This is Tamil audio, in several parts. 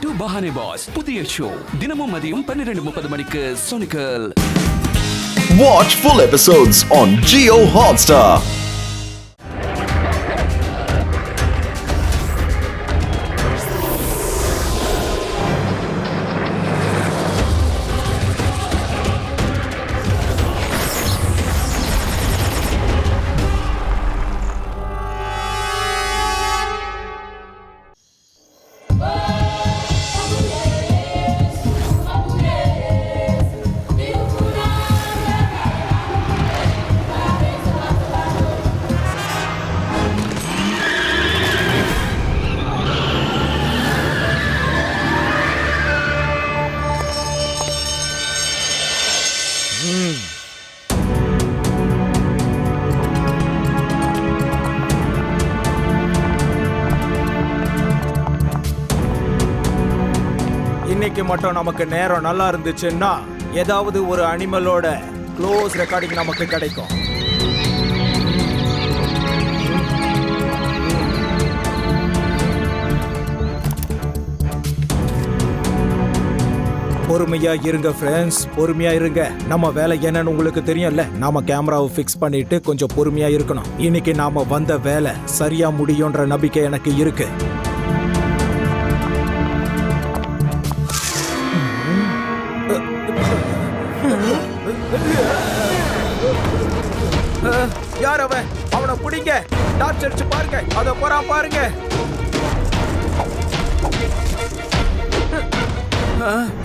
டு பஹானே பாஸ் புதிய ஷோ தினமும் மதியம் 12:30 மணிக்கு சோனிக்கல். Watch full episodes on Jio Hotstar. இன்னைக்கு மட்டும் நமக்கு நேரம் நல்லா இருந்துச்சுன்னா ஏதாவது ஒரு அனிமலோட க்ளோஸ் ரெக்கார்டிங் நமக்கு கிடைக்கும். பொறுமையா இருங்க ஃப்ரெண்ட்ஸ், பொறுமையா இருங்க. நம்ம வேலை என்னன்னு உங்களுக்கு தெரியும்ல. நாம கேமராவை ஃபிக்ஸ் பண்ணிட்டு கொஞ்சம் பொறுமையா இருக்கணும். இன்னைக்கு நாம வந்த வேலை சரியா முடியும்ன்ற நம்பிக்கை எனக்கு இருக்கு. யார் அவன்? அவனை பிடிங்க, டார்ச் அடிச்சு பாருங்க. அத போறான் பாருங்க.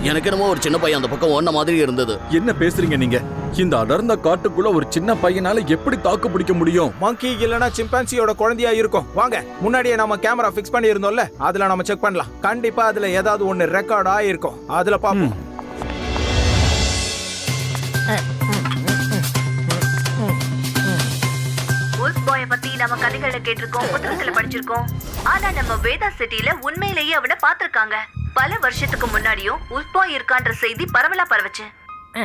எனக்கு என்னமோ ஒரு சின்ன பையன் அந்த பக்கம் ஓடின மாதிரி இருந்தது. என்ன பேசுறீங்க நீங்க? இந்த அடர்ந்த காட்டுக்குள்ள ஒரு சின்ன பையனால எப்படி தாக்கு பிடிக்க முடியும்? மங்கி இல்லனா சிம்பான்சியோட குழந்தையா இருக்கும். வாங்க, முன்னாடியே நம்ம கேமரா ஃபிக்ஸ் பண்ணி இருந்தோம்ல, அதுல நம்ம செக் பண்ணலாம். கண்டிப்பா அதுல ஏதாவது ஒன்னு ரெக்கார்ட் ஆயிருக்கும். அதுல பாப்போம். பத்தி நம்ம கதைகளை கேட்டிருக்கோம், புத்தகத்துல படிச்சிருக்கோம். ஆனா நம்ம வேதா சிட்டில உண்மையிலேயே அவனை பாத்திருக்காங்க. பல வருஷத்துக்கு முன்னாடியும் உல்பாய் இருக்கான்ற செய்தி பரவலா பரவச்சு.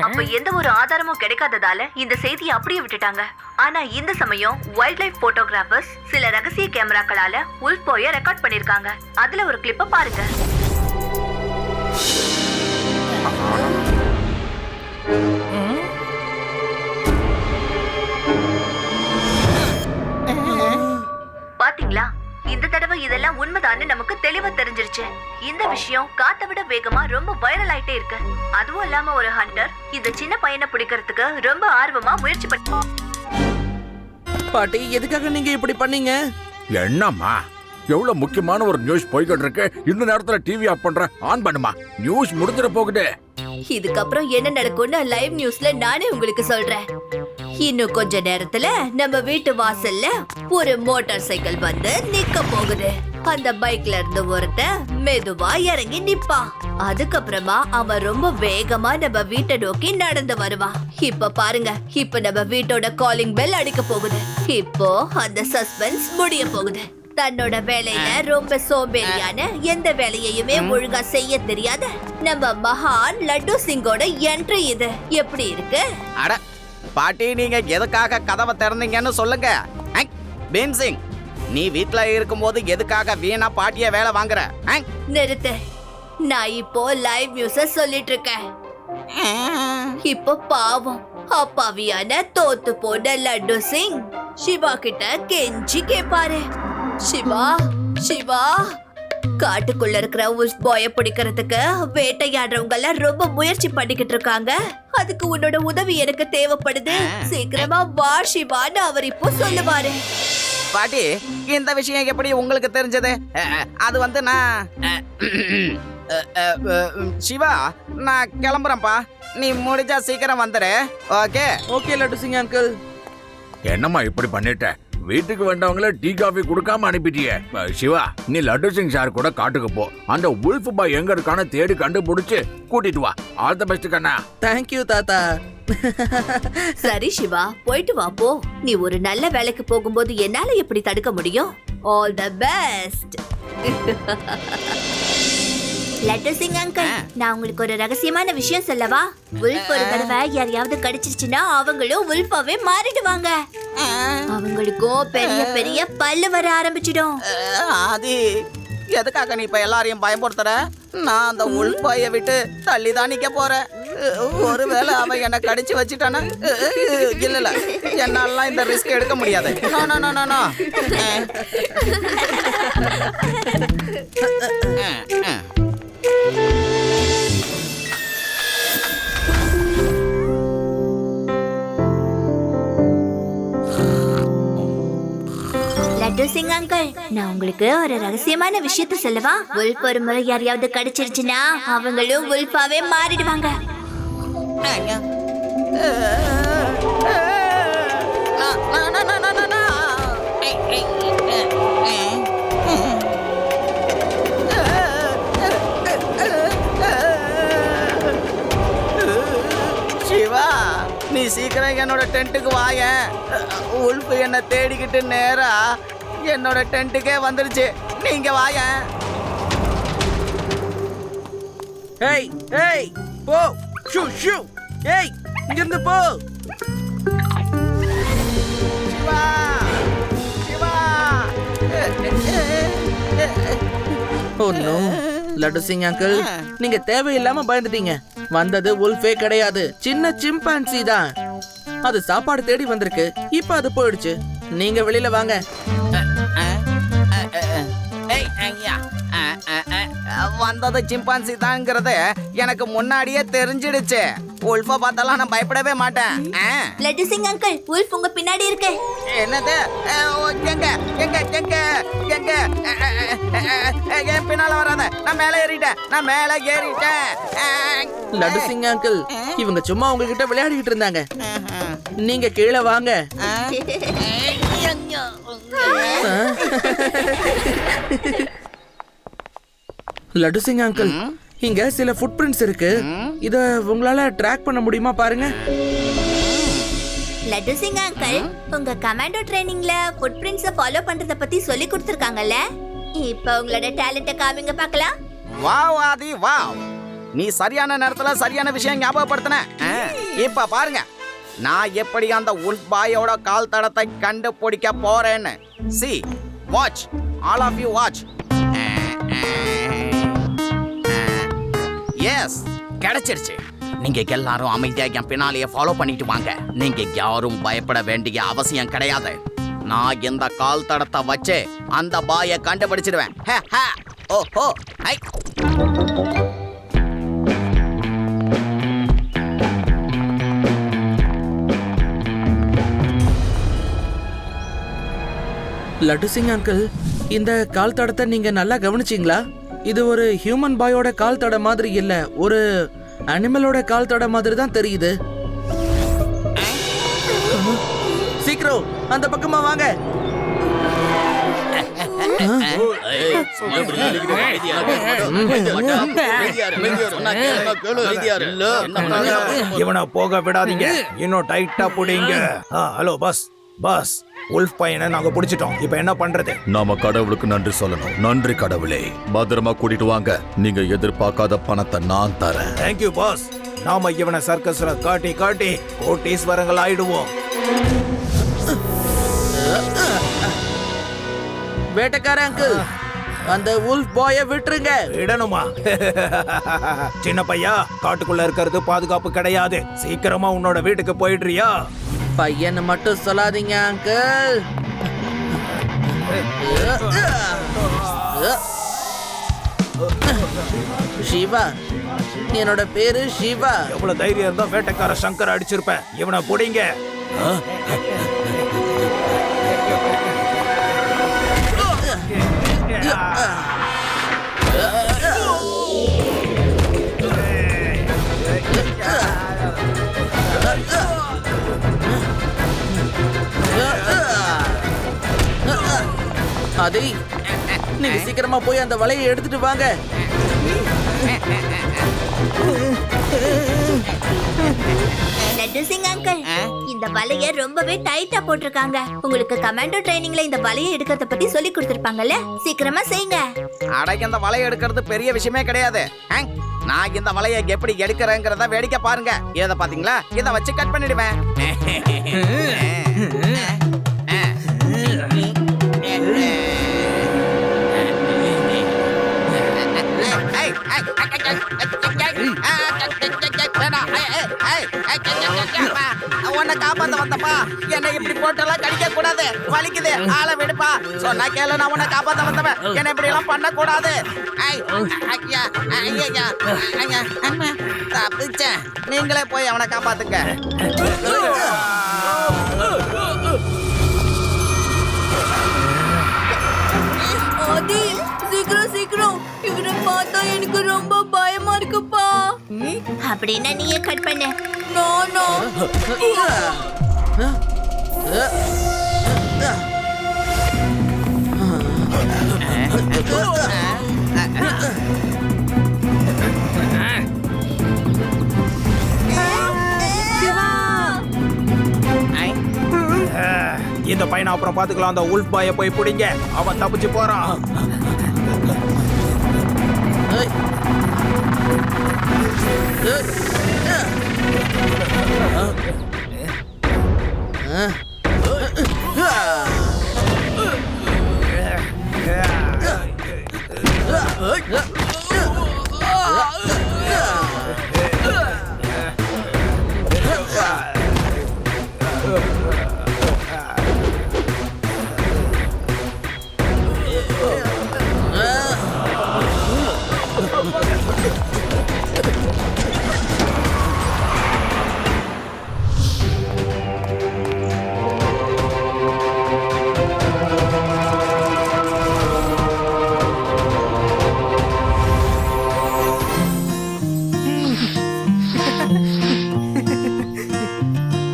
அப்ப எந்த ஒரு ஆதாரமும் கிடைக்காததால இந்த செய்தியை அப்படியே விட்டுட்டாங்க. ஆனா இந்த சமயம் வைல்ட் லைஃப் போட்டோகிராஃபர்ஸ் சில ரகசிய கேமராக்களால உல்பாய ரெக்கார்ட் பண்ணிருக்காங்க. அதுல ஒரு கிளிப்ப பாருங்க. பாத்தீங்களா? இந்த தடவை இதெல்லாம் உண்மைதான்னு நமக்கு தெளிவா தெரிஞ்சிருச்சு. இந்த விஷயம் காத்தை விட வேகமா ரொம்ப வைரல் ஆயிட்டே இருக்கு. அதுவும் இல்லாம ஒரு ஹண்டர் இந்த சின்ன பையனை பிடிக்கிறதுக்கு ரொம்ப ஆர்வமா முயற்சி பண்ண. பாட்டி, எதுக்காக நீங்க இப்படி பண்ணீங்க? என்னம்மா, எவ்வளவு முக்கியமான ஒரு நியூஸ் போய்கிட்டு இருக்கு. இந்த நேரத்துல டிவி ஆஃப் பண்ற, ஆன் பண்ணுமா. நியூஸ் முடிஞ்சிட போகுது. இதுக்கப்புறம் என்ன நடக்கும்னு லைவ் நியூஸ்ல நானே உங்களுக்கு சொல்றேன். இன்னும் கொஞ்ச நேரத்துல நம்ம வீட்டு வாசல்ல ஒரு மோட்டார் சைக்கிள் வந்து நிக்க போகுது. அந்த பைக்ல இருந்து ஒருத்தன் மெதுவா இறங்கி நிப்பான். அதுக்கப்புறமா அவன் ரொம்ப வேகமா நம்ம வீட்டை நோக்கி நடந்து வருவான். இப்ப பாருங்க, இப்ப நம்ம வீட்டோட காலிங் பெல் அடிக்க போகுது. இப்போ அந்த சஸ்பென்ஸ் முடிய போகுது. தன்னோட வேலையில ரொம்ப சோம்பேறியான, எந்த வேலையையுமே ஒழுங்கா செய்ய தெரியாத நம்ம மகான் லட்டு சிங்கோட என்ட்ரி இது. எப்படி இருக்கு? அட பாட்டி, நீங்க எதுக்காக கதவை திறந்தீங்கன்னு சொல்லுங்க. பீம் சிங், நீ வீட்ல இருக்கும்போது எதுக்காக வீணா பாட்டிய வேலை வாங்குற? நிறுத்து. நான் இப்போ லைவ் நியூஸ சொல்லிட்டு இருக்கேன். இப்போ பாவம் அப்பாவியான தோத்து போன லட்டு சிங் சிவா கிட்ட கெஞ்சி கேப்பாரு. சிவா, சிவா, காட்டுக்குள்ள இருக்கிற உல்ஃப் பாய பிடிக்கிறதுக்கு வேட்டையாடுறவங்க எல்லாம் ரொம்ப முயற்சி பண்ணிக்கிட்டு இருக்காங்க. அதுக்கு உன்னோட உதவி எனக்கு தேவைப்படுது. சீக்கிரமா வா சிவான்னு அவர் இப்போ சொல்லுவாரு. பாட்டி, இந்த விஷயம் எப்படி உங்களுக்கு தெரிஞ்சது? அது வந்து நான் சிவா, நான் கிளம்புறேன்ப்பா. நீ முடிஞ்சா சீக்கிரம் வந்துரு. Okay? Okay laddu Singh uncle. என்னம்மா இப்படி பண்ணிட்ட? வீட்டுக்கு வந்தவங்கள டீ காஃபி கொடுக்காம அனுப்பிட்டியே. சிவா, நீ லட்டு சிங் சார் கூட காட்டுக்கு போ. அந்த உல்ஃப் பாய் எங்க இருக்கான தேடி கண்டுபிடிச்சு கூட்டிட்டு வா. ஆல் தி பெஸ்ட் கண்ணா. தேங்க்யூ தாத்தா. சரி சிவா, போயிட்டு வா போ. நீ ஒரு நல்ல வேலைக்கு போகும்போது என்னால எப்படி தடுக்க முடியும்? All the best. Laddu Singh uncle, நான் உங்களுக்கு ஒரு ரகசியமான விஷயம் சொல்லவா? உல்ஃப் ஒரு தடவை யாரையாவது கடிச்சிருச்சுன்னா அவங்களும் உல்ஃபாவே மாறிடுவாங்க. அவங்களுக்கும் பெரிய பெரிய பல்லு வர ஆரம்பிச்சிடும். அது எதுக்காக நீ இப்ப எல்லாரையும் பயமுறுத்துற? நான் அந்த உள்பாயை விட்டு தள்ளி தான் நிக்க போறேன். ஒருவேளை அவன் என்ன கடிச்சு வச்சுட்டானா? இல்ல என்னாலாம் இந்த ரிஸ்க் எடுக்க முடியாது. No no no no no. Laddu Singh uncle, நான் உங்களுக்கு ஒரு ரகசியமான விஷயத்த சொல்லவா? உல்ஃப் ஒரு முறை யாரையாவது கடிச்சிருச்சுன்னா அவங்களும் உல்ஃபாவே மாறிடுவாங்க. சிவா, நீ சீக்கிரம் என்னோட டென்ட்டுக்கு வாயேன். உல்ஃப் என்ன தேடிக்கிட்டு நேரா என்னோட டென்ட்டுக்கே வந்துருச்சு. நீங்க வாயேன். ஏய் ஏய் போ ஷூ ஷூ. ஏய் இங்க இருந்து போ. Siva Siva. Oh no. Laddu Singh uncle, நீங்க தேவையில்லாம பயந்துட்டீங்க. வந்தது உல்ஃபே கிடையாது, சின்ன சிம்பான்சி தான். அது சாப்பாடு தேடி வந்திருக்கு. இப்ப அது போயிடுச்சு. நீங்க வெளியில வாங்க. ஏய், ஐயா. வந்தது சிம்பான்சி தாங்கிறது எனக்கு முன்னாடியே தெரிஞ்சிடுச்சு. உல்ஃபை பார்த்தாலாம் நான் பயப்படவே மாட்டேன். லட்டு சிங் அங்கிள், உல்ஃப் உங்க பின்னாடி இருக்கு. என்னது? எங்க எங்க எங்க எங்க? என் பின்னால வராத. நான் மேலே ஏறிட்டேன். லட்டு சிங் அங்கிள், இவங்க சும்மா உங்ககிட்ட விளையாடிட்டு இருந்தாங்க. நீங்க கீழே வாங்க. லட்டு சிங் அங்கிள், இங்க சில ஃபுட் பிரிண்ட்ஸ் இருக்கு. இத உங்களால ட்ராக் பண்ண முடியுமா பாருங்க. லட்டு சிங் அங்கிள், உங்க கமாண்டோ ட்ரைனிங்ல ஃபுட் பிரிண்ட்ஸை ஃபாலோ பண்றத பத்தி சொல்லி கொடுத்திருக்காங்கல்ல? இப்போ உங்களோட டேலண்ட்டை காமிங்க பார்க்கலாம். வாவ் ஆதி வாவ். நீ சரியான நேரத்துல சரியான விஷயம் ஞாபகப்படுத்தின. இப்ப பாருங்க நான் எப்படி அந்த உல்ஃப் பாயோட கால் தடத்தை கண்டுபிடிக்க போறேன்னு. See watch, all of you watch. Yes, கிடைச்சிருச்சு. நீங்க எல்லாரும் அமைதியா என் பின்னாலேயே ஃபாலோ பண்ணிட்டு வாங்க. நீங்க யாரும் பயப்பட வேண்டிய அவசியம் கிடையாது. நான் இந்த கால் தடத்தை வச்சு அந்த பாயை கண்டுபிடிச்சிடுவேன். ஓஹோ, ஐ. லட்டு சிங் அங்கிள், இந்த கால் தடத்தை நீங்க நல்லா கவனிச்சீங்களா? இது ஒரு ஹியூமன் பாயோட கால் தடம் மாதிரி இல்ல, ஒரு அனிமலோட கால் தடம் மாதிரி தான் தெரியுது. சீக்கிரம் அந்த பக்கமா வாங்க. இவனை போக விடாதீங்க, இன்னும் டைட்டா புடிங்க. Hello boss. பாஸ், உல்ஃப் பையனை நாங்க பிடிச்சிட்டோம். இப்ப என்ன பண்றது? நாம கடவுளுக்கு நன்றி சொல்லணும். நன்றி கடவுளே. பத்திரமா கூட்டிட்டு வாங்க. நீங்க எதிர்பார்க்காத பணத்தை நான் தரேன். Thank you boss. நாம இவனை சர்க்கஸ்ல காட்டி காட்டி கோட்டீஸ்வரங்கள் ஆயிடுவோம். வேட்டைக்கார அங்கிள், அந்த உல்ஃப் பாய விட்டுருங்க. இடணுமா? சின்ன பையா, காட்டுக்குள்ள இருக்கிறது பாதுகாப்பு கிடையாது. சீக்கிரமா உன்னோட வீட்டுக்கு போயிடுறியா? பையன் மட்டும் சொல்லாதீங்க அங்கிள். சிவா, என்னோட பேரு சிவா. எவ்வளவு தைரியம் இருந்தா வேட்டைக்கார சங்கர் அடிச்சிருப்பேன். இவனை புடிங்க. அதே, நீங்க சீக்கிரமா போய் அந்த வலையை எடுத்துட்டு வாங்க. லட்டு சிங் அங்கிள், இந்த வலைய ரொம்பவே டைட்டா போட்டிருக்காங்க. உங்களுக்கு கமாண்டோ ட்ரைனிங்ல இந்த வலையை எடுக்கிறத பத்தி சொல்லி கொடுத்திருப்பாங்கல்ல? சீக்கிரமா செய்யுங்க. அடைக்க இந்த வலையை எடுக்கிறது பெரிய விஷயமே கிடையாது. நான் இந்த வலையை எப்படி எடுக்கிறேங்கிறத வேடிக்கை பாருங்க. இதை பாத்தீங்களா? இதை வச்சு கட் பண்ணிடுவேன். உன்னை காப்பாத்த வந்தப்பா, என்னை இப்படி போட்டெல்லாம் கடிக்க கூடாது, வலிக்குது, ஆளை விடுப்பா. சொன்னா கேளு, நான் உன்னை காப்பாத்த வந்தவன், என்னை இப்படி எல்லாம் பண்ண கூடாது. அம்மா, தப்பிச்சேன். நீங்களே போய் அவனை காப்பாத்துங்க. ஆதி, சீக்கிரம் சீக்கிரம், இவரை பார்த்தா எனக்கு ரொம்ப பயமா இருக்குப்பா. அப்படின்னா நீயே கட் பண்ணு. No no. இந்த பையனை அப்புறம் பாத்துக்கலாம். அந்த உல்ஃப் பாயை போய் பிடிங்க, அவன் தப்பிச்சு போறான்.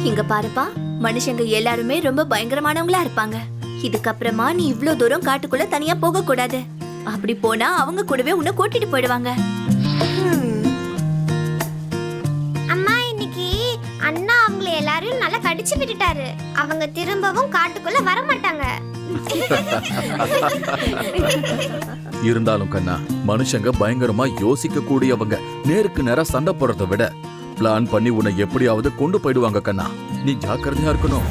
இங்க பாருப்பா, மனுஷங்க எல்லாருமே ரொம்ப பயங்கரமானவங்களா இருப்பாங்க. இதுக்கப்புறமா நீ இவ்ளோ தூரம் காட்டுக்குள்ள தனியா போக கூடாது. அப்படி போனா அவங்க கூடவே உன்னை கூட்டிட்டு போயிடுவாங்க. அம்மா, இன்னைக்கு அண்ணா அவங்கள எல்லாரையும் நல்லா கடிச்சு விட்டுட்டாரு. அவங்க திரும்பவும் காட்டுக்குள்ள வர மாட்டாங்க. இருந்தாலும் கண்ணா, மனுஷங்க பயங்கரமா யோசிக்க கூடியவங்க. நேருக்கு நேரா சண்டை போடுறதை விட பிளான் பண்ணி உன்னை எப்படியாவது கொண்டு போயிடுவாங்க கண்ணா. நீ ஜாக்கிரதையா இருக்கணும்.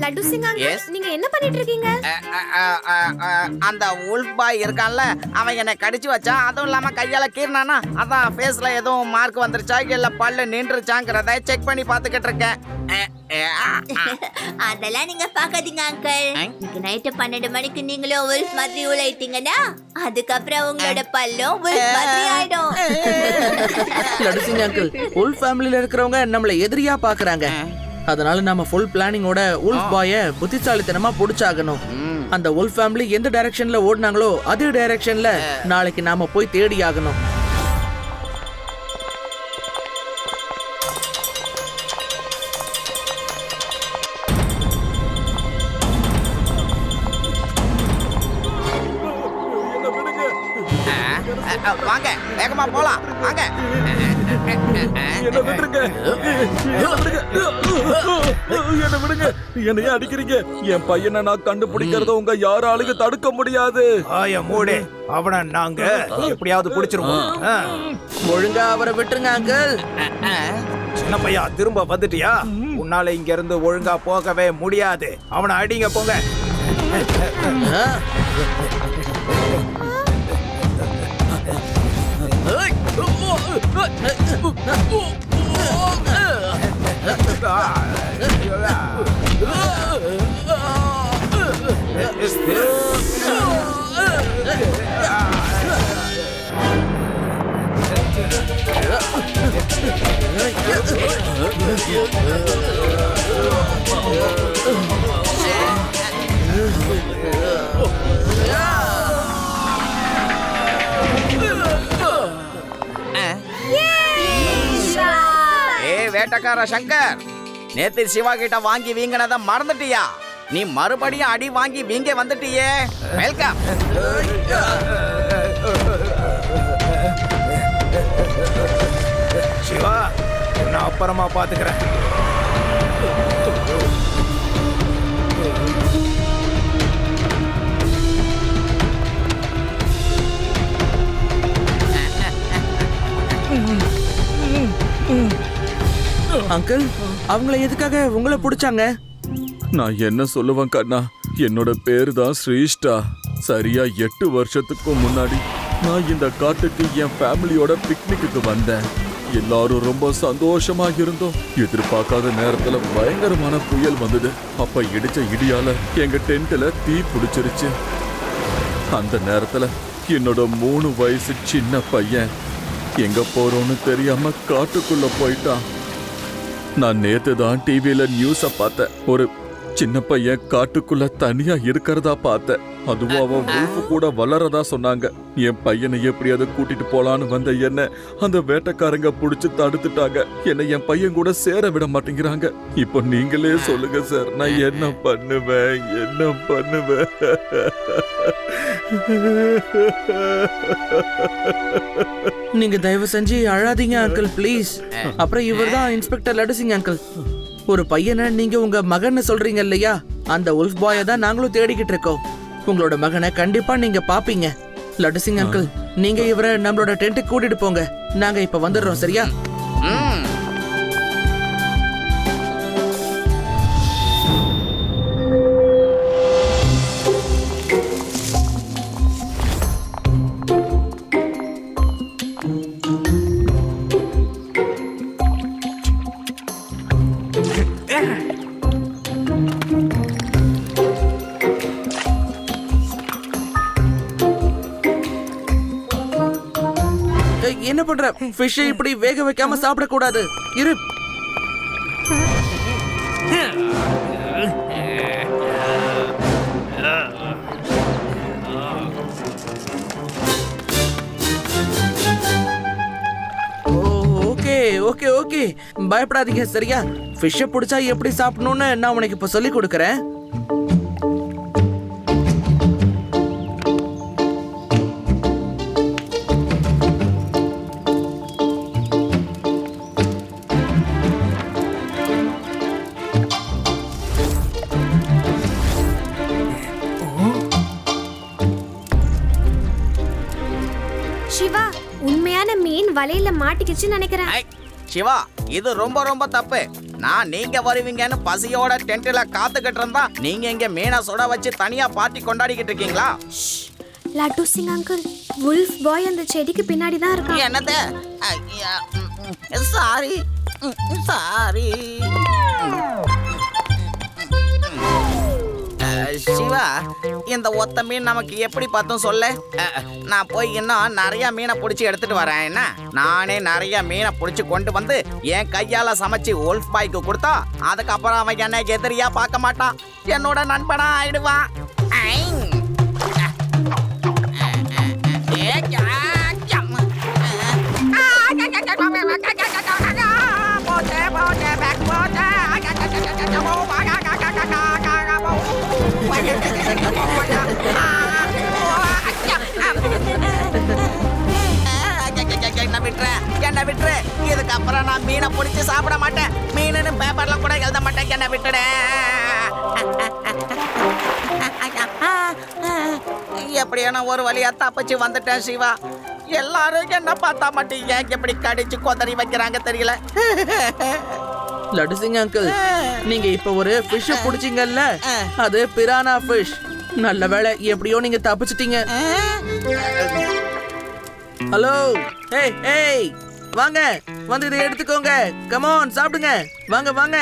லட்டு சிங் Yes. நீங்க என்ன பண்ணிட்டு இருக்கீங்க? அந்த உல்ஃப் பாய் இருக்கான்ல, அவன் என்னை கடிச்சு வச்சான். அதுவும் இல்லாம கையால கீறினானா, அதான் ஃபேஸ்ல எதுவும் மார்க் வந்துருச்சா இல்ல பல்லு நின்றுச்சாங்கிறத செக் பண்ணி பாத்துக்கிட்டு இருக்கேன். அதெல்லாம் நீங்க பாக்காதீங்க அங்கிள். இன்னைக்கு நைட்டு 12 மணிக்கு நீங்களும் wolf மாதிரி உழைத்தீங்கன்னா அதுக்கப்புறம் உங்களோட பல்லும் wolf மாதிரி ஆயிடும். லடுசிங் அங்கிள், உல்ஃப் ஃபேமிலில இருக்கிறவங்க நம்மள எதிரியா பாக்குறாங்க. அதனால நாம ஃபுல் பிளானிங்கோட உல்ஃப் பாய புத்திசாலித்தனமா புடிச்சாகணும். அந்த உல்ஃப் ஃபேமிலி எந்த டைரக்ஷன்ல ஓடுனாங்களோ அதே டைரக்ஷன்ல நாளைக்கு நாம போய் தேடி ஆகணும். வாங்க, வேகமா போலாம், வாங்க. என்ன விடுங்க, என்ன விடுங்க, என்னைய அடிக்கிறீங்க. என் பையனை நான் கண்டுபிடிக்கிறத உங்க யாராலுக்கு தடுக்க முடியாது. ஆய மூடு, அவனை நாங்க எப்படியாவது பிடிச்சிருவோம். ஒழுங்கா அவரை விட்டுருங்க அங்கிள். சின்ன பையா, திரும்ப வந்துட்டியா? உன்னால இங்க இருந்து ஒழுங்கா போகவே முடியாது. அவனை அடிங்க, போங்க. வேட்டக்கார சங்கர், நேத்து சிவா கிட்ட வாங்கி வீங்கினத மறந்துட்டியா? நீ மறுபடியும் அடி வாங்கி வீங்க வந்துட்டியே. வெல்கம். சிவா, நான் அப்புறமா பாத்துக்கிறேன். அங்கிள், அவங்கள எதுக்காக உங்களை பிடிச்சாங்க? நான் என்ன சொல்லுவேன் கண்ணா, என்னோட பேரு தான் ஸ்ரீஷ்டா. சரியா 8 வருஷத்துக்கு முன்னாடி நான் இந்த காட்டுக்கு என் ஃபேமிலியோட பிக்னிக்கு வந்தேன். எல்லாரும் ரொம்ப சந்தோஷமா இருந்தோம். எதிர்பார்க்காத நேரத்துல பயங்கரமான புயல் வந்தது. அப்ப இடிச்ச இடியால எங்க டென்ட்ல தீ பிடிச்சிருச்சு. அந்த நேரத்துல என்னோட 3 வயசு சின்ன பையன் எங்க போறோம்னு தெரியாம காட்டுக்குள்ள போயிட்டான். நான் நேத்து தான் டிவியில நியூஸ பார்த்தேன். ஒரு சின்ன பையன் காட்டுக்குள்ள தனியா இருக்கிறதா பார்த்தேன். அதுவும் அவன் wolf கூட வளரதா சொன்னாங்க. என் பையனை எப்படியாவது கூட்டிட்டு போலான்னு வந்த என்ன அந்த வேட்டைக்காரங்க புடிச்சு தடுத்துட்டாங்க. என்னை என் பையன் கூட சேர விட மாட்டேங்கிறாங்க. இப்போ நீங்களே சொல்லுங்க சார், நான் என்ன பண்ணுவேன்? நீங்க தயவு செஞ்சு அழாதீங்க அங்கிள், ப்ளீஸ். அப்புறம் இவர்தான் இன்ஸ்பெக்டர் லடுசிங் அங்கிள். ஒரு பையனை நீங்க உங்க மகன்னு சொல்றீங்க இல்லையா, அந்த உல்ஃப் பாயை தான் நாங்களும் தேடிக்கிட்டு இருக்கோம். உங்களோட மகனை கண்டிப்பா நீங்க பாப்பீங்க. லடுசிங் அங்கிள், நீங்க இவரை நம்மளோட டென்ட்டுக்கு கூட்டிட்டு போங்க. நாங்க இப்ப வந்துடுறோம், சரியா? என்ன பண்ற? ஃபிஷ் இப்படி வேக வைக்காம சாப்பிட கூடாது. இரு. ஓகே ஓகே ஓகே, பயப்படாதீங்க, சரியா? ஃபிஷ்ஷை பிடிச்சா எப்படி சாப்பிடணும்னு நான் உனக்கு இப்ப சொல்லி கொடுக்கறேன். சிவா, உண்மையான மீன் வலையில மாட்டிக்கிச்சுன்னு நினைக்கிறேன். சிவா, இது ரொம்ப ரொம்ப தப்பு. நான் நீங்க வருவீங்கன்னு பசியோட டென்ட்ல காத்துக்கிட்டு இருந்தா நீங்க இங்க மீனை சுட வச்சு தனியா பார்ட்டி கொண்டாடிக்கிட்டு இருக்கீங்களா? லட்டு சிங் அங்கிள், wolf பாய் அந்த செடிக்கு பின்னாடி தான் இருக்கான். என்னது? Sorry sorry. சிவா, இந்த ஒத்த மீன் நமக்கு எப்படி பார்த்தோம் சொல்லு. நான் போய் இன்னும் நிறைய மீனை பிடிச்சி எடுத்துட்டு வரேன். என்ன, நானே நிறைய மீனை பிடிச்சி கொண்டு வந்து என் கையால சமைச்சு wolf பாய்க்கு கொடுத்தா அதுக்கப்புறம் அவன் என்ன எதிரியா பார்க்க மாட்டான், என்னோட நண்பனா ஆயிடுவான். என்ன விட்டுரு, இதுக்கப்புறம் நான் மீனை பிடிச்சி சாப்பிட மாட்டேன். மீனுன்னு பேப்பர்ல கூட எழுத மாட்டேன். என்ன விட்டுடு. எப்படியான ஒரு வழியா தப்பிச்சு வந்துட்டேன் சிவா. எல்லாரும் என்ன பார்த்தா மட்டும் ஏன் எப்படி கடிச்சு கொதறி வைக்கிறாங்க தெரியல. லடுசிங் அங்கிள், நீங்க இப்ப ஒரு ஃபிஷ் பிடிச்சீங்கல்ல, அது பிரானா ஃபிஷ். நல்ல வேளை, எப்படியோ நீங்க தப்பிச்சிட்டீங்க. ஹலோ, ஏய் ஏய், வாங்க வந்து இதை எடுத்துக்கோங்க. கம் ஆன், சாப்பிடுங்க. வாங்க வாங்க.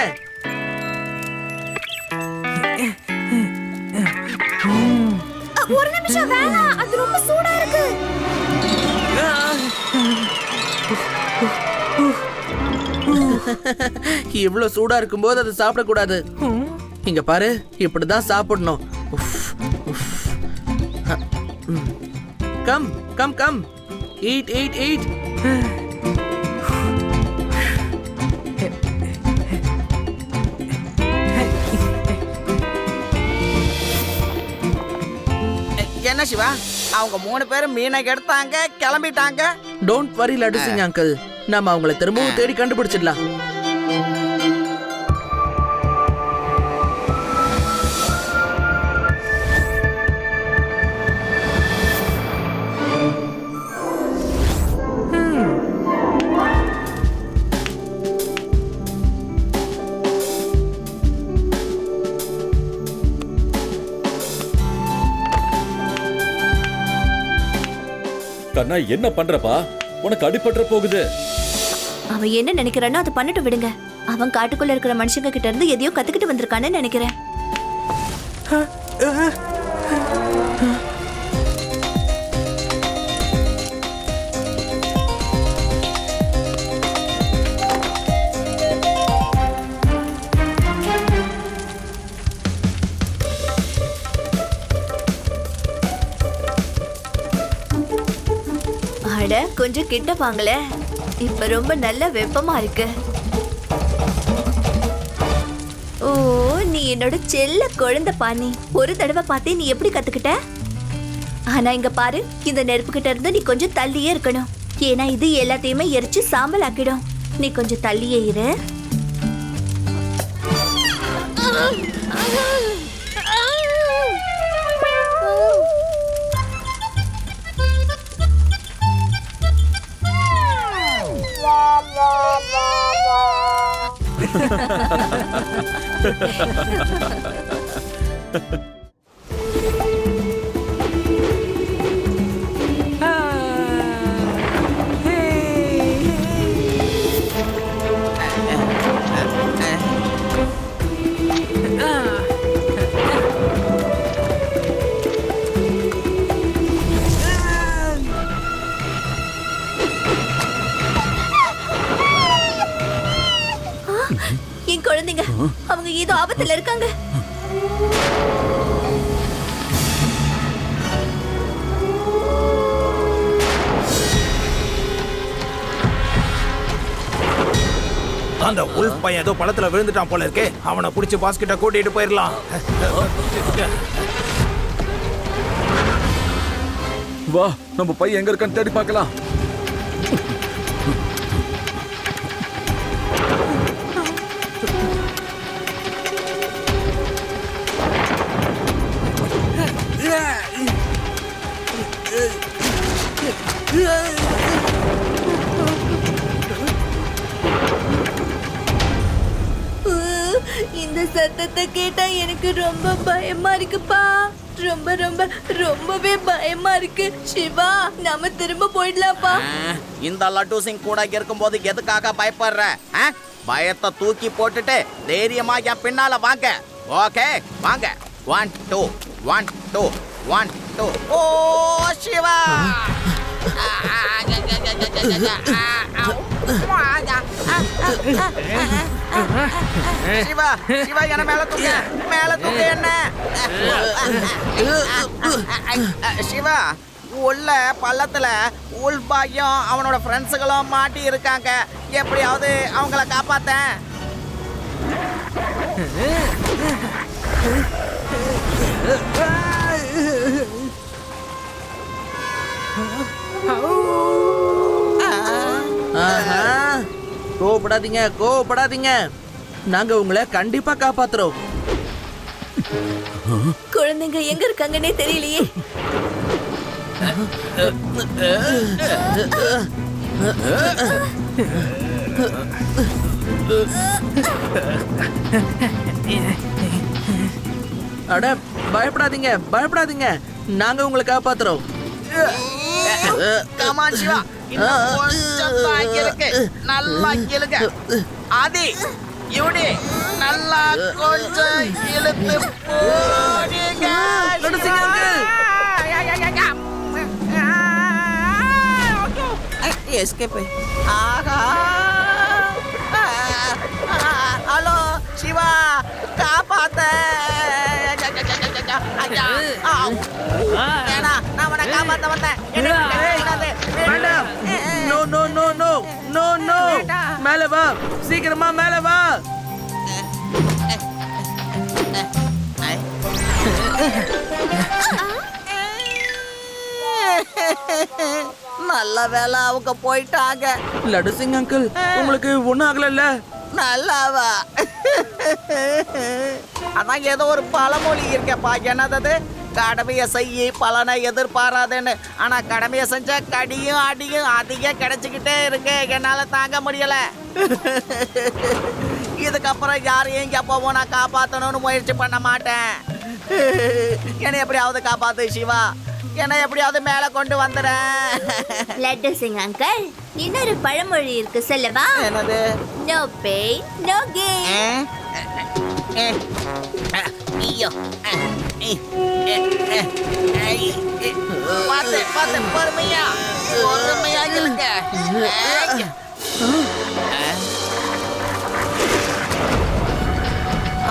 ஒரு நிமிஷம் வேணாம், அது ரொம்ப சூடா இருக்கு. இவ்வளவு சூடா இருக்கும்போது அதை சாப்பிடக்கூடாது. இங்க பாரு, இப்படிதான் சாப்பிடணும். Come come come, eat eat eat. என்ன சிவா, அவங்க 3 பேரும் மீனை எடுத்தாங்க, கிளம்பிட்டாங்க. டோன்ட் வரி லடுசிங் அங்கிள், நாம அவங்கள திரும்பவும் தேடி கண்டுபிடிச்சிடலாம். கண்ணா என்ன பண்றப்பா? உனக்கு அடிபட்டுற போகுது. அவன் என்ன நினைக்கிறானோ அதை பண்ணட்டும் விடுங்க. அவன் காட்டுக்குள்ள இருக்கிற மனுஷங்க கிட்ட இருந்து எதையோ கத்துக்கிட்டு வந்திருக்கான்னு நினைக்கிறேன். அட கொஞ்சம் கிட்ட வாங்களே. இப்ப ரொம்ப நல்ல வெப்பமா இருக்கு. ஓ, நீ என்னோட செல்ல குழந்தை பாணி. ஒரு தடவை பார்த்தே நீ எப்படி கத்துக்கிட்ட? ஆனா இங்க பாரு, இந்த நெருப்பு கிட்ட இருந்து நீ கொஞ்சம் தள்ளியே இருக்கணும். ஏன்னா இது எல்லாத்தையுமே எரிச்சு சாம்பல் ஆக்கிடும். நீ கொஞ்சம் தள்ளியே இரு. என் குழந்தைங்க, அவங்க ஏதோ ஆபத்துல இருக்காங்க. அந்த உல்ஃப் பையன் ஏதோ பழத்துல விழுந்துட்டான் போல இருக்கே. அவனை புடிச்சு பாஸ் கிட்ட கூட்டிட்டு போயிடலாம். வா, நம்ம பையன் எங்க இருக்கான்னு தேடி பார்க்கலாம். இந்த சத்தத்தை கேட்டா எனக்கு ரொம்ப பயமா இருக்குப்பா. ரொம்ப ரொம்ப ரொம்பவே பயமா இருக்கு. சிவா, நாம திரும்ப போயிடலாம்ப்பா. இந்த லட்டு சிங் கூட இருக்கும்போது எதுக்காக பயப்படுற? பயத்தை தூக்கி போட்டுட்டு தைரியமா என் பின்னால வாங்க. ஓகே, வாங்க. 1 2 1 2 1 2. ஓ சிவா! சிவா, சிவா, என்ன மேல தூக்க, மேல தூக்க என்ன? சிவா, உள்ள பள்ளத்துல உல்பாயும் அவனோட ஃப்ரெண்ட்ஸுகளும் மாட்டி இருக்காங்க. எப்படியாவது அவங்கள காப்பாத்தேன். கோவப்படாதீங்க, கோவப்படாதீங்க. நாங்க உங்களை கண்டிப்பா காப்பாத்துறோம். குழந்தைங்க எங்க இருக்காங்கன்னே தெரியலையே. அட, பயப்படாதீங்க, பயப்படாதீங்க. நாங்க உங்களை காப்பாத்துறோம். கமான் சிவா, இன்னும் கொஞ்சம் தான் இருக்கு. நல்லா இழுங்க. ஆதி, யூடி, நல்லா கொஞ்சம் இழுத்து போடுங்க. எஸ்கேப். ஆஹா! ஹலோ சிவா, காப்பாத்த. நான் உன்னை காப்பாத்த வந்தேன். No no no no no no. மேல வா, சீக்கிரமா மேல வா. நல்ல வேலை அவங்க போயிட்டாங்க. லட்டு சிங் அங்கிள், உங்களுக்கு ஒண்ணும் ஆகல? நல்லாவா? அதான் ஏதோ ஒரு பழமொழி இருக்கேப்பா. என்னது? கடமையை செய்ய பலனை எதிர்பாராதுன்னு. ஆனா கடமையை செஞ்ச கடியும் அடியும் அதிகம் கிடைச்சிக்கிட்டே இருக்கு. என்னால தாங்க முடியல. இதுக்கப்புறம் யாரையும் எப்பவும் நான் காப்பாற்றணும்னு முயற்சி பண்ண மாட்டேன். என்னை எப்படியாவது காப்பாத்து சிவா. என்ன எப்படியாவது மேல கொண்டு வந்துறேன். லட்டு சிங் அங்கிள், இன்னொரு பழமொழி இருக்கு சொல்லவா? என்னது? No pain no gain. ஐயோ, பார்த்து பார்த்து பொறுமையா பொறுமையா இருங்க.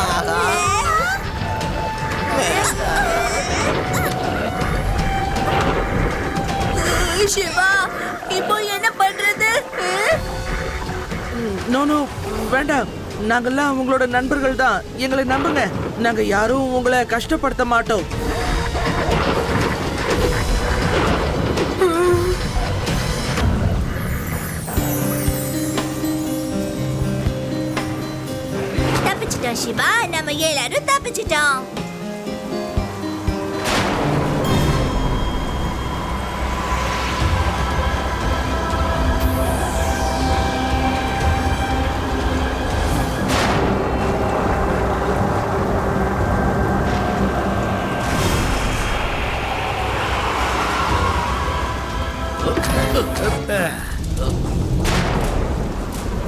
ஆஹா. சிவா, இப்போ என்ன பண்றது? நோ நோ வேண்டாம், நாங்கெல்லாம் உங்களோட நண்பர்கள் தான், எங்களை நம்புங்க. நாங்க யாரும் உங்களை கஷ்டப்படுத்த மாட்டோம். தப்பிச்சிட்டோம் சிவா, நம்ம எல்லாரும் தப்பிச்சிட்டோம்.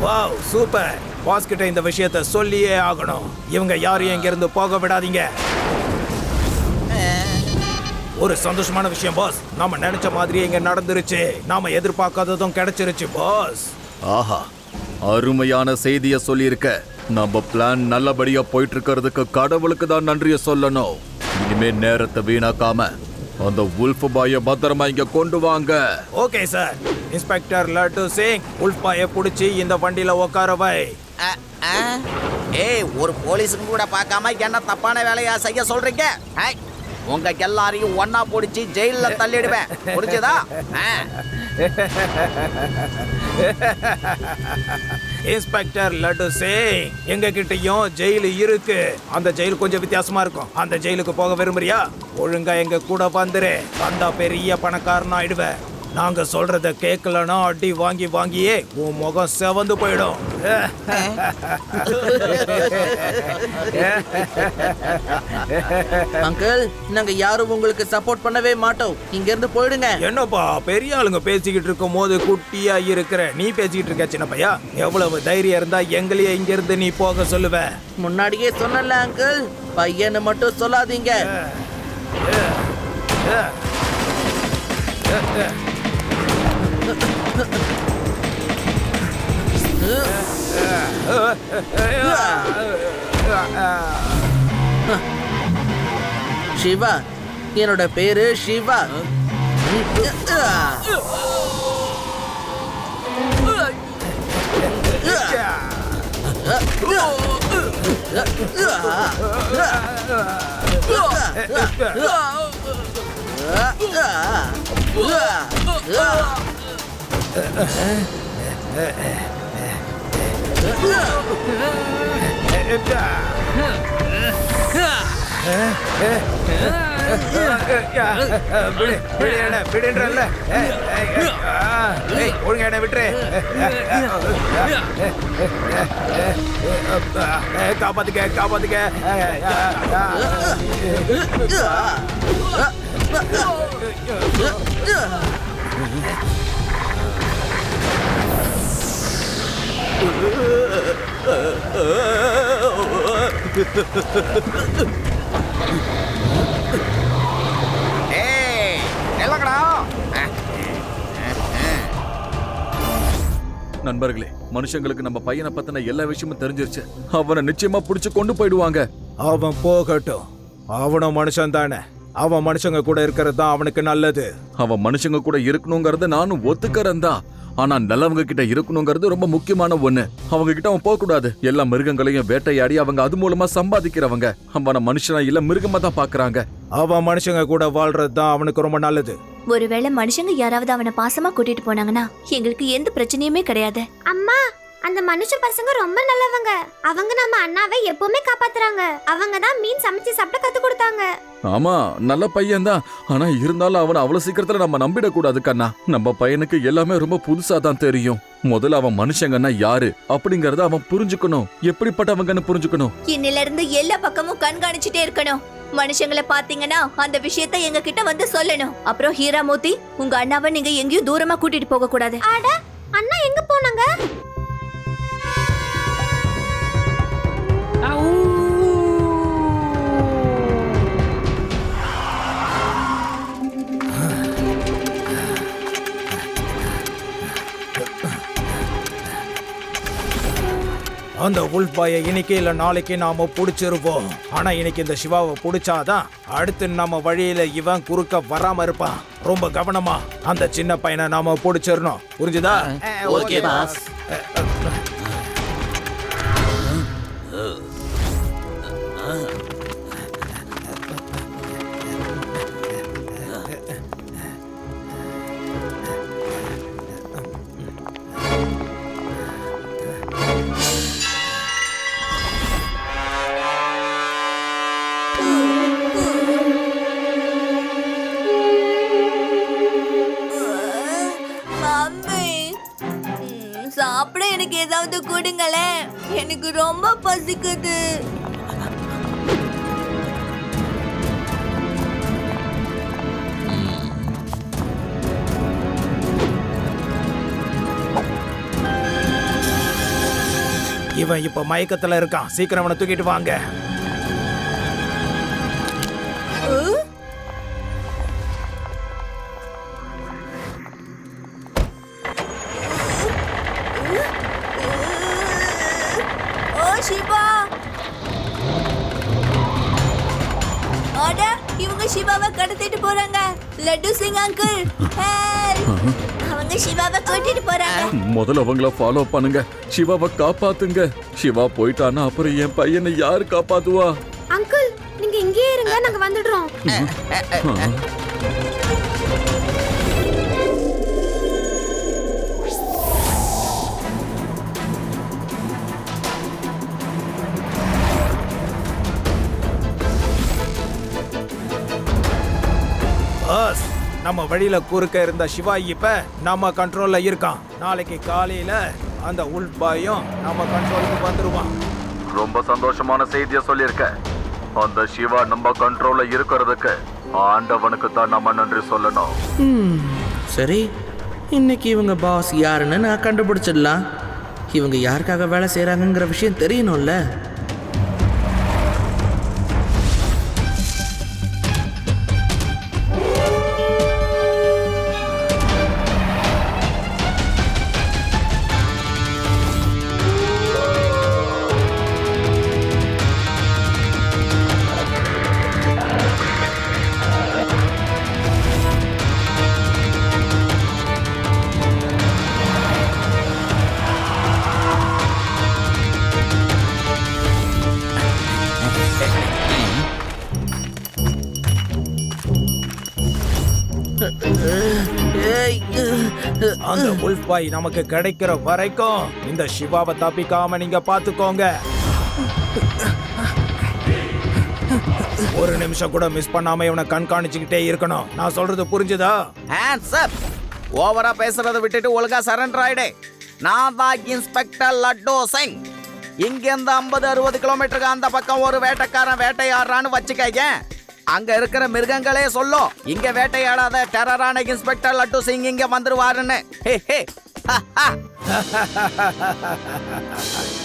Wow, super. பாஸ் கிட்ட இந்த விஷயத்தை சொல்லியே ஆகணும். இவங்க யாரையும் இங்க இருந்து போக விடாதீங்க. ஒரு சந்தோஷமான விஷயம் பாஸ், நாம நினைச்ச மாதிரியே இங்க நடந்துருச்சு. நாம எதிர்பார்க்காததும் கிடைச்சிருச்சு பாஸ். ஆஹா, அருமையான செய்திய சொல்லியிருக்க. நம்ம பிளான் நல்லபடியா போயிட்டு இருக்கிறதுக்கு கடவுளுக்கு தான் நன்றிய சொல்லணும். இனிமே நேரத்தை வீணாக்காம அந்த உல்ஃப் பாய பத்திரமா இங்க கொண்டு வாங்க. Okay sir. Inspector Laddu Singh, wolf பாயை புடிச்சு இந்த வண்டியில உட்கார வை. ஏய், ஒரு போலீஸுக்கு கூட பார்க்காம என்ன தப்பான வேலையா செய்ய சொல்றீங்க? உங்க எல்லாரையும் ஒன்னா பிடிச்சி ஜெயில தள்ளிடுவேன், புரிஞ்சுதா? இன்ஸ்பெக்டர் லட்டு சிங், எங்க கிட்டயும் ஜெயிலு இருக்கு. அந்த ஜெயில் கொஞ்சம் வித்தியாசமா இருக்கும். அந்த ஜெயிலுக்கு போக விரும்புறியா? ஒழுங்கா எங்க கூட வந்துரு. வந்தா பெரிய பணக்காரன் ஆயிடுவேன். நாங்க சொல்றத கேட்கலன்னா அடி வாங்கி வாங்கியே உன் முகம் செவந்து போயிடும். அங்கிள், நாங்க யாரும் உங்களுக்கு சப்போர்ட் பண்ணவே மாட்டோம். இங்க இருந்து போயிடுங்க. என்னப்பா பெரிய ஆளுங்க பேசிக்கிட்டு இருக்கும் போது குட்டியா இருக்கிற நீ பேசிக்கிட்டு இருக்க சின்ன பையா? எவ்வளவு தைரியம் இருந்தா எங்களையே இங்க இருந்து நீ போக சொல்லுவ? முன்னாடியே சொன்னல அங்கிள், பையனை மட்டும் சொல்லாதீங்க. சிவா, என்னோட பேரு சிவா. ஒழுங்க விட்டுரு. காப்பாத்துக்க காப்பாத்துக்க. நண்பர்களே, மனுஷங்களுக்கு நம்ம பையனை பத்தின எல்லா விஷயமும் தெரிஞ்சிருச்சு. அவனை நிச்சயமா புடிச்சு கொண்டு போயிடுவாங்க. அவன் போகட்டும், அவனும் மனுஷன் தானே. அவன் மனுஷங்க கூட இருக்கிறது தான் அவனுக்கு நல்லது. அவன் மனுஷங்க கூட இருக்கணுங்கிறத நானும் ஒத்துக்கிறேன் தான். ஆனா நல்லவங்க கிட்ட இருக்கணுங்கிறது ரொம்ப முக்கியமான ஒண்ணு. அவங்க கிட்ட அவன் போக கூடாது. எல்லா மிருகங்களையும் வேட்டையாடி அவங்க அது மூலமா சம்பாதிக்கிறவங்க. அவன மனுஷனா இல்ல மிருகமா தான் பாக்குறாங்க. அவன் மனுஷங்க கூட வாழ்றது தான் அவனுக்கு ரொம்ப நல்லது. ஒருவேளை மனுஷங்க யாராவது அவனை பாசமா கூட்டிட்டு போனாங்கன்னா எங்களுக்கு எந்த பிரச்சனையுமே கிடையாது. அம்மா, அந்த மனுஷ பசங்க ரொம்ப நல்லவங்க. அவங்க நம்ம அண்ணாவை எப்பவுமே காப்பாத்துறாங்க. அவங்க தான் மீன் சமைச்சு சாப்பிட கத்து கொடுத்தாங்க. ஆமா நல்ல பையன்தான். ஆனா இருந்தாலும் அவனை அவ்வளவு சீக்கிரத்துல நம்ம நம்பிடக்கூடாது கண்ணா. நம்ம பையனுக்கு எல்லாமே ரொம்ப புதுசா தான் தெரியும். முதல்ல அவன் மனுஷங்கன்னா யாரு அப்படிங்கறத அவன் புரிஞ்சுக்கணும். எப்படிப்பட்டவங்கன்னு புரிஞ்சுக்கணும். இன்னில இருந்து எல்லா பக்கமும் கண்காணிச்சுட்டே இருக்கணும். மனுஷங்களை பாத்தீங்கன்னா அந்த விஷயத்தை எங்க கிட்ட வந்து சொல்லணும். அப்புறம் ஹீராமூர்த்தி, உங்க அண்ணாவை நீங்க எங்கேயும் தூரமா கூட்டிட்டு போக கூடாது. அட அண்ணா எங்க போனாங்க? அந்த உள்பாயை இன்னைக்கு இல்ல நாளைக்கு நாம புடிச்சிருப்போம். ஆனா இன்னைக்கு இந்த சிவாவை புடிச்சாதான் அடுத்து நம்ம வழியில இவன் குறுக்க வராம இருப்பான். ரொம்ப கவனமா அந்த சின்ன பையனை நாம புடிச்சிடணும். புரிஞ்சுதா? Okay boss. சாப்பிட எனக்கு ஏதாவது கொடுங்களேன், எனக்கு ரொம்ப பசிக்குது. இவன் இப்ப மயக்கத்துல இருக்கான். சீக்கிரம் அவனை தூக்கிட்டு வாங்க. சிவா, அட இவங்க சிவாவை கடத்திட்டு போறாங்க. லட்டு சிங் அங்கிள், அவங்க சிவாவை கூட்டிட்டு போறாங்க. முதல்ல அவங்கள ஃபாலோ பண்ணுங்க. சிவாவை காப்பாத்துங்க. சிவா போயிட்டானா அப்புறம் என் பையனை யாரு காப்பாத்துவா? அங்கிள் நீங்க இங்கேயே இருங்க, நாங்க வந்துடுறோம். பாஸ், நம்ம வழியில குறுக்க இருந்த சிவா இப்ப நம்ம கண்ட்ரோல்ல இருக்கான். நாளைக்கு காலையில அந்த உள்பாயும் நம்ம கண்ட்ரோலுக்கு வந்துருவான். ரொம்ப சந்தோஷமான செய்தியை சொல்லியிருக்க. அந்த சிவா நம்ம கண்ட்ரோல்ல இருக்கிறதுக்கு ஆண்டவனுக்கு தான் நம்ம நன்றி சொல்லணும். சரி, இன்னைக்கு இவங்க பாஸ் யாருன்னு நான் கண்டுபிடிச்சிடலாம். இவங்க யாருக்காக வேலை செய்யறாங்கங்கிற விஷயம் தெரியணும்ல. அந்த உல்பாய் நமக்கு கிடைக்கிற வரைக்கும் இந்த சிவாவை தப்பிக்காம நீங்க பாத்துக்கோங்க. ஒரு நிமிஷம் கூட மிஸ் பண்ணாம இவனை கண்காணிச்சுக்கிட்டே இருக்கணும். நான் சொல்றது புரிஞ்சுதா? Hands up. ஓவரா பேசுறதை விட்டுட்டு ஒழுங்கா சரண்டர் ஆயிடு. நான் தான் இன்ஸ்பெக்டர் லட்டு சிங். இங்கிருந்து 50-60 கிலோமீட்டருக்கு அந்த பக்கம் ஒரு வேட்டைக்காரன் வேட்டையாடுறான்னு வச்சுக்கங்க. அங்க இருக்கிற மிருகங்களே சொல்லும், இங்க வேட்டையாடாத டெரரான இன்ஸ்பெக்டர் லட்டு சிங் இங்க வந்துருவாருன்னு.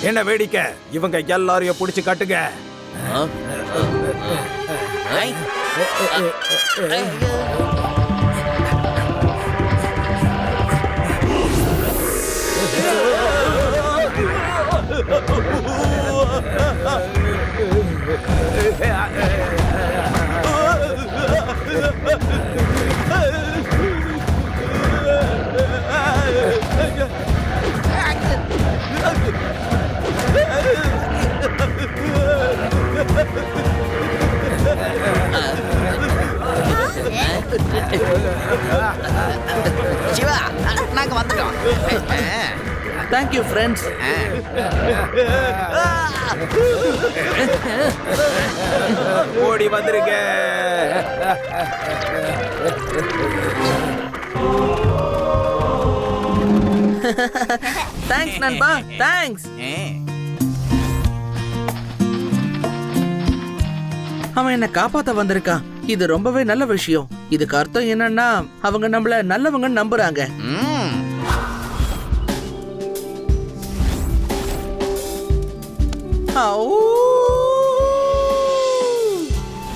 என்ன வேடிக்கை? இவங்க எல்லாரையும் புடிச்சு கட்டுங்க. சிவா நாங்க வந்துட்டோம். Thank you friends. ஓடி வந்துருங்க. தேங்க்ஸ் நண்பா, தேங்க்ஸ். அவன் என்ன காப்பாத்த வந்திருக்கான். இது ரொம்பவே நல்ல விஷயம். இதுக்கு அர்த்தம் என்னன்னா அவங்க நம்மள நல்லவங்கன்னு நம்புறாங்க.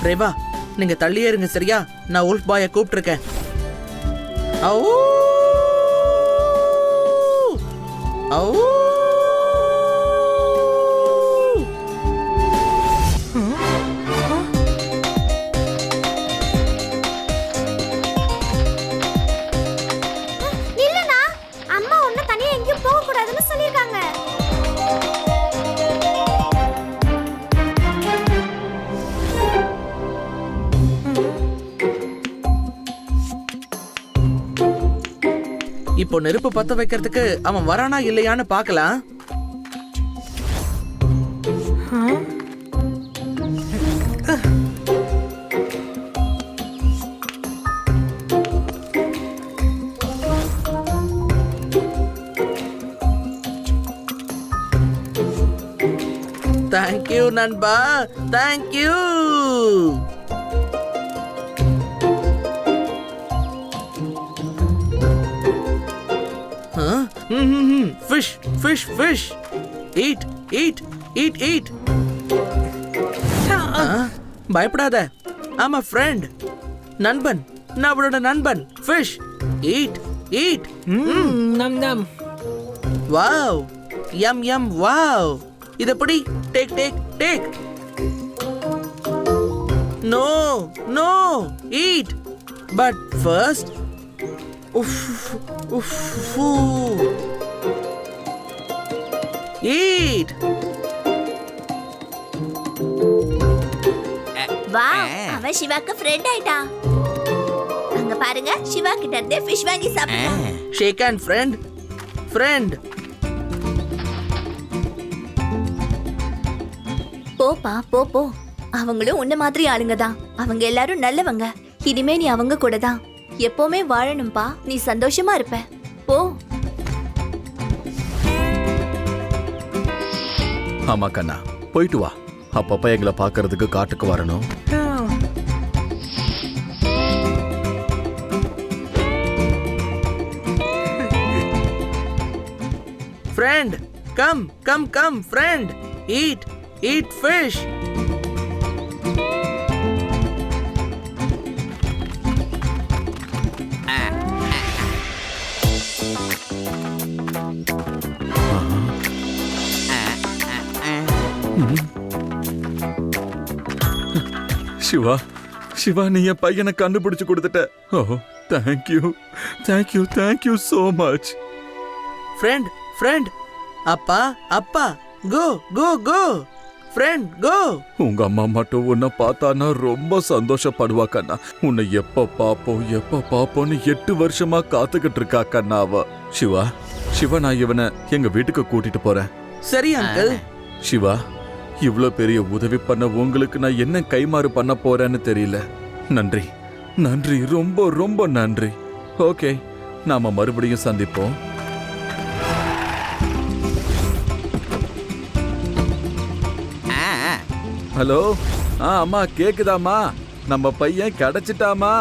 ரேவா, நீங்க தள்ளியே இருங்க சரியா? நான் உல்ஃப் பாய கூப்பிட்டு இருக்கேன். இல்லனா அம்மா ஒண்ணு தனியா எங்கேயும் போக கூடாதுன்னு சொல்லிருக்காங்க. இப்போ நெருப்பு பத்த வைக்கிறதுக்கு அவன் வரானா இல்லையான்னு பார்க்கலாம். தேங்க்யூ நண்பா, thank you. Fish, fish, fish. Eat, eat, eat, eat. பயப்படாத. I'm a friend. நண்பன், நான் அவளோட நண்பன். Fish, eat, eat. நம் நம். Wow, yum yum, wow. இத படி, take, take, take. No, no, eat. But first, uff, uff, eat. வா, அவன் சிவாக்கு ஃப்ரெண்ட் ஆயிட்டான். அங்க பாருங்க, சிவா கிட்ட இருந்தே ஃபிஷ் வாங்கி சாப்பிடுறான். Shake hand, friend. Friend. போப்பா, போ போ. அவங்களும் உன்ன மாதிரி ஆளுங்க தான். அவங்க எல்லாரும் நல்லவங்க. இனிமே நீ அவங்க கூட தான் எப்பவுமே வாழணும்பா. நீ சந்தோஷமா இருப்ப. போ. ஆமா கண்ணா, போயிட்டு வா. அப்பப்ப எங்களை பார்க்கறதுக்கு காட்டுக்கு வரணும். Friend, come, come, come, friend. Eat, eat fish. Siva, Siva, நீ என் பையனை கண்டுபிடிச்சு கொடுத்துட்ட. ஓ, thank you, thank you, thank you so much. Friend, friend. அப்பா, அப்பா. Go, go, go. Friend, go. உங்க அம்மா மட்டும் உன்னை பார்த்தானா ரொம்ப சந்தோஷப்படுவா கண்ணா. உன்னை எப்ப பாப்போம்னு 8 வருஷமா காத்துக்கிட்டு இருக்கா கண்ணா அவ. சிவா, சிவா, நான் இவனை எங்க வீட்டுக்கு கூட்டிட்டு போறேன். சரி அங்கிள். சிவா, இவ்ளோ பெரிய உதவி பண்ண உங்களுக்கு நான் என்ன கைமாறு பண்ண போறேன்னு தெரியல. நன்றி, நன்றி, ரொம்ப ரொம்ப நன்றி. ஓகே, நாம மறுபடியும் சந்திப்போம். ஹலோ, அம்மா கேக்குதாமா? நம்ம பையன் கிடைச்சிட்டாமா?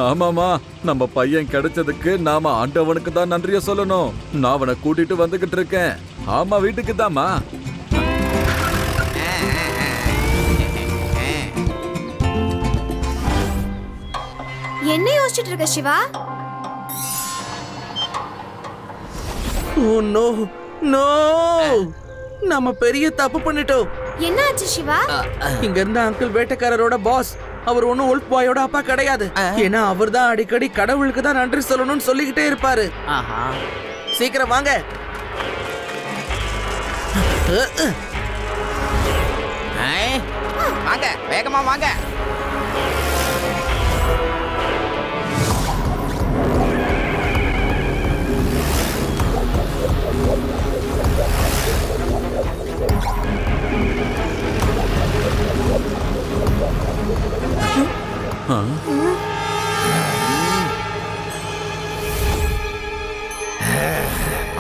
ஆமாமா, நம்ம பையன் கிடைச்சதுக்கு நாம ஆண்டவனுக்கு தான் நன்றிய சொல்லணும். நான் அவனை கூட்டிட்டு வந்துகிட்டு இருக்கேன். ஆமா, வீட்டுக்கு தாமா. என்ன யோசிச்சுட்டு இருக்க சிவா? Oh no, no. நம்ம பெரிய தப்பு பண்ணிட்டோம். என்ன ஆச்சு சிவா? இங்க இருந்த அங்கிள் வேட்டைக்காரரோட பாஸ். அவர் ஒன்னும் உல்ஃப் பாயோட அப்பா கிடையாது. ஏன்னா அவர் தான் அடிக்கடி கடவுளுக்கு தான் நன்றி சொல்லணும்னு சொல்லிக்கிட்டே இருப்பாரு. சீக்கிரம் வாங்க. வாங்க, வேகமா வாங்க.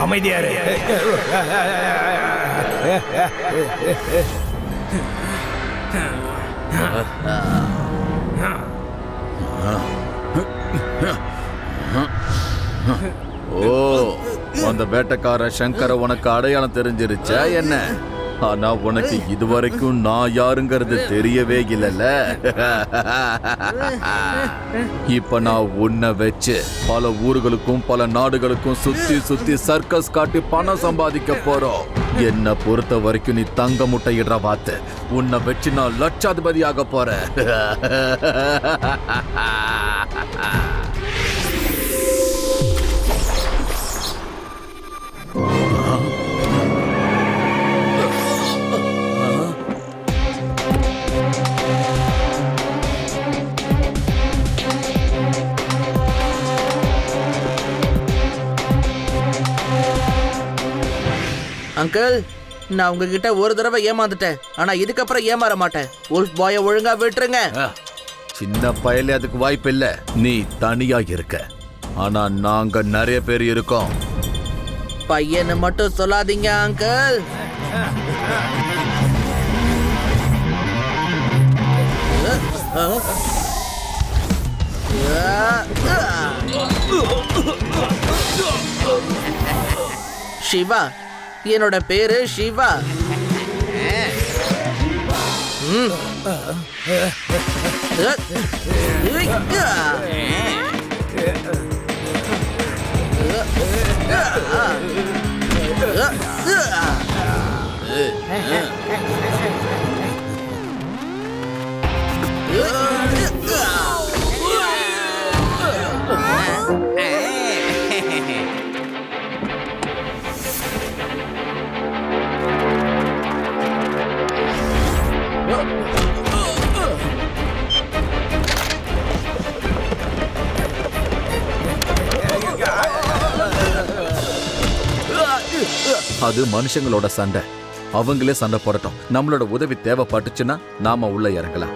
அமைதியாரு. ஓ, அந்த வேட்டைக்கார சங்கர உனக்கு அடையாளம் தெரிஞ்சிருச்சா என்ன? ஆனா உனக்கு இதுவரைக்கும் நான் யாருங்கிறது தெரியவே இல்லைல்ல. இப்ப நான் உன்னை வச்சு பல ஊர்களுக்கும் பல நாடுகளுக்கும் சுத்தி சுத்தி சர்க்கஸ் காட்டி பணம் சம்பாதிக்க போறோம். என்ன பொறுத்த வரைக்கும் நீ தங்க முட்டையிடுற வாத்து. உன்னை வச்சு நான் லட்சாதிபதியாக போறேன். அங்கிள், நான் உங்ககிட்ட ஒரு தடவை ஏமாந்துட்டேன். ஆனா இதுக்கப்புறம் ஏமாற மாட்டேன். உல்ஃப் பாய ஒழுங்கா விட்டுருங்க. சின்ன பயலே அதுக்கு வாய்ப்பு இல்ல. நீ தனியா இருக்க, ஆனா நாங்க நிறைய பேர் இருக்கோம். பையனை மட்டும் சொல்லாதீங்க அங்கிள். சிவா, என்னோட பேரு சிவா. அது மனுஷங்களோட சண்டை. அவங்களே சண்டை போடட்டும். நம்மளோட உதவி தேவைப்பட்டுச்சுன்னா நாம உள்ள இறங்கலாம்.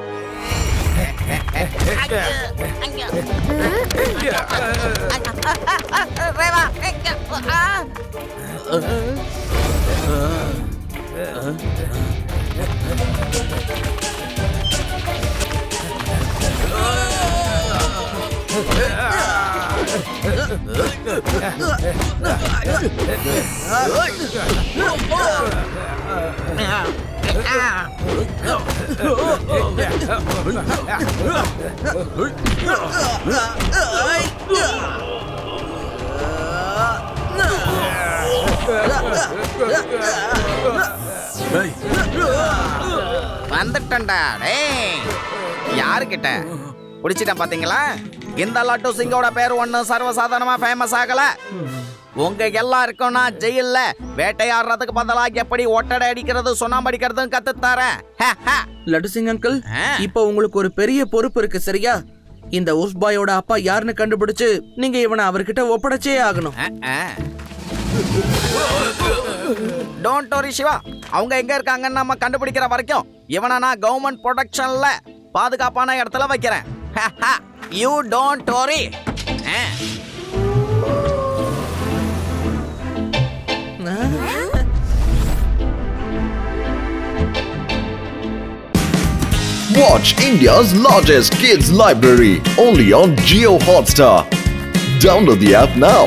வந்துட்டா யாருக்கிட்ட பிடிச்சிட்டேன் பாத்தீங்களா? இந்த லட்டு சிங்கோட பேர் ஒண்ணு சர்வசாதாரணமா ஃபேமஸ் ஆகல. உங்க எல்லாருக்கும் நான் ஜெயில்ல வேட்டையாடுறதுக்கு பதிலாக எப்படி ஒட்டடை அடிக்கிறது சுண்ணாம்பு அடிக்கிறதும் கத்து தரேன். லட்டு சிங் அங்கிள், இப்போ உங்களுக்கு ஒரு பெரிய பொறுப்பு இருக்கு, சரியா? இந்த உல்ஃப் பாயோட அப்பா யாருன்னு கண்டுபிடிச்சு நீங்க இவனை அவர்கிட்ட ஒப்படைச்சே ஆகணும். டோன்ட் வரி சிவா, அவங்க எங்க இருக்காங்கன்னு நம்ம கண்டுபிடிக்கிற வரைக்கும் இவனை நான் கவர்மெண்ட் ப்ரொடெக்ஷன்ல பாதுகாப்பான இடத்துல வைக்கிறேன். You don't worry. Watch India's largest kids library only on Jio Hotstar. Download the app now.